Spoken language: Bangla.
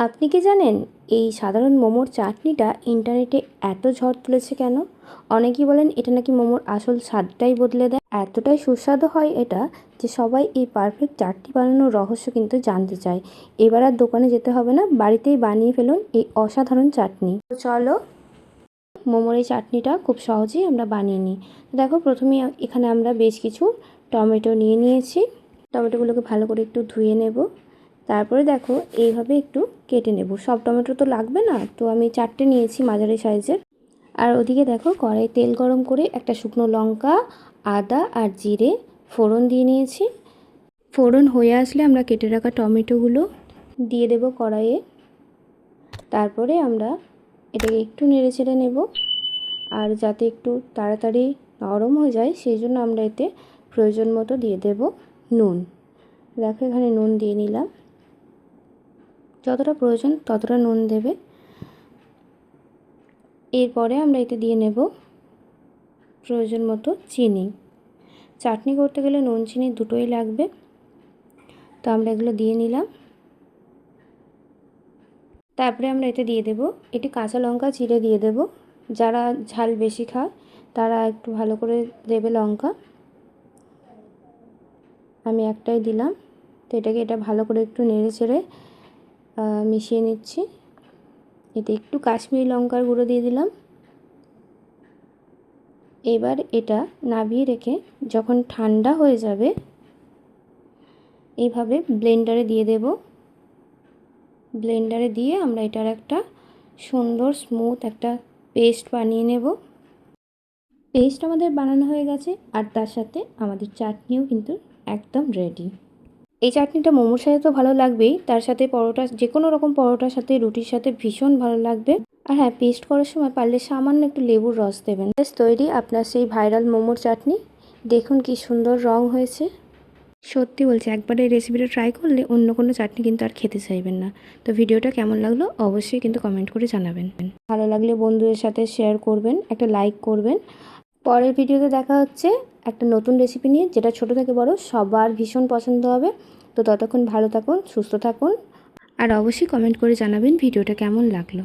আপনি কি জানেন এই সাধারণ মোমোর চাটনিটা ইন্টারনেটে এত ঝড় তুলেছে কেন? অনেকেই বলেন এটা নাকি মোমোর আসল স্বাদটাই বদলে দেয়। এতটাই সুস্বাদু হয় এটা যে সবাই এই পারফেক্ট চাটনি বানানোর রহস্য কিন্তু জানতে চায়। এবার আর দোকানে যেতে হবে না, বাড়িতেই বানিয়ে ফেলুন এই অসাধারণ চাটনি। তো চলো মোমোর এই চাটনিটা খুব সহজেই আমরা বানিয়ে নিই। দেখো প্রথমেই এখানে আমরা বেশ কিছু টমেটো নিয়ে নিয়েছি। টমেটোগুলোকে ভালো করে একটু ধুয়ে নেব। তারপরে দেখো এইভাবে একটু কেটে নেব। সব টমেটো তো লাগবে না, তো আমি 4টে নিয়েছি মাঝারি সাইজের। আর ওদিকে দেখো কড়াই তেল গরম করে একটা শুকনো লঙ্কা, আদা আর জিরে ফোড়ন দিয়ে নিয়েছি। ফোড়ন হয়ে আসলে আমরা কেটে রাখা টমেটোগুলো দিয়ে দেব কড়াইয়ে। তারপরে আমরা এটাকে একটু নেড়ে চেড়ে নেব। আর যাতে একটু তাড়াতাড়ি নরম হয়ে যায় সেই জন্য আমরা এতে প্রয়োজন মতো দিয়ে দেব নুন। দেখো এখানে নুন দিয়ে নিলাম। যতটা প্রয়োজন ততটা নুন দেবে। এরপরে আমরা এতে দিয়ে নেব প্রয়োজন মতো চিনি। চাটনি করতে গেলে নুন চিনি দুটোই লাগবে, তো আমরা এগুলো দিয়ে নিলাম। তারপরে আমরা এতে দিয়ে দেব একটি কাঁচা লঙ্কা চিড়ে দিয়ে দেব। যারা ঝাল বেশি খায় তারা একটু ভালো করে দেবে লঙ্কা। আমি একটাই দিলাম। তো এটা ভালো করে একটু নেড়ে চেড়ে মিশিয়ে নিচ্ছি। এতে একটু কাশ্মীরি লঙ্কার গুঁড়ো দিয়ে দিলাম। এবার এটা নামিয়ে রেখে যখন ঠান্ডা হয়ে যাবে এইভাবে ব্লেন্ডারে দিয়ে দেব। ব্লেন্ডারে দিয়ে আমরা এটার একটা সুন্দর স্মুথ একটা পেস্ট বানিয়ে নেব। পেস্ট আমাদের বানানো হয়ে গেছে, আর তার সাথে আমাদের চাটনিও কিন্তু একদম রেডি। এই চাটনিটা মোমোর সাথে তো ভালো লাগবেই, তার সাথে পরোটা, যে কোনো রকম পরোটার সাথে রুটির সাথে ভীষণ ভালো লাগবে। আর হ্যাঁ, পেস্ট করার সময় পারলে সামান্য একটু লেবুর রস দেবেন। ব্যাস তৈরি আপনার সেই ভাইরাল মোমোর চাটনি। দেখুন কি সুন্দর রং হয়েছে। সত্যি বলছি, একবার এই রেসিপিটা ট্রাই করলে অন্য কোনো চাটনি কিন্তু আর খেতে চাইবেন না। তো ভিডিওটা কেমন লাগলো অবশ্যই কিন্তু কমেন্ট করে জানাবেন। ভালো লাগলে বন্ধুদের সাথে শেয়ার করবেন, একটা লাইক করবেন। পরের ভিডিওতে দেখা হচ্ছে একটা নতুন রেসিপি নিয়ে, যেটা ছোট থেকে বড় সবার ভীষণ পছন্দ হবে। তো ততক্ষণ ভালো থাকুন, সুস্থ থাকুন, আর অবশ্যই কমেন্ট করে জানাবেন ভিডিওটা কেমন লাগলো।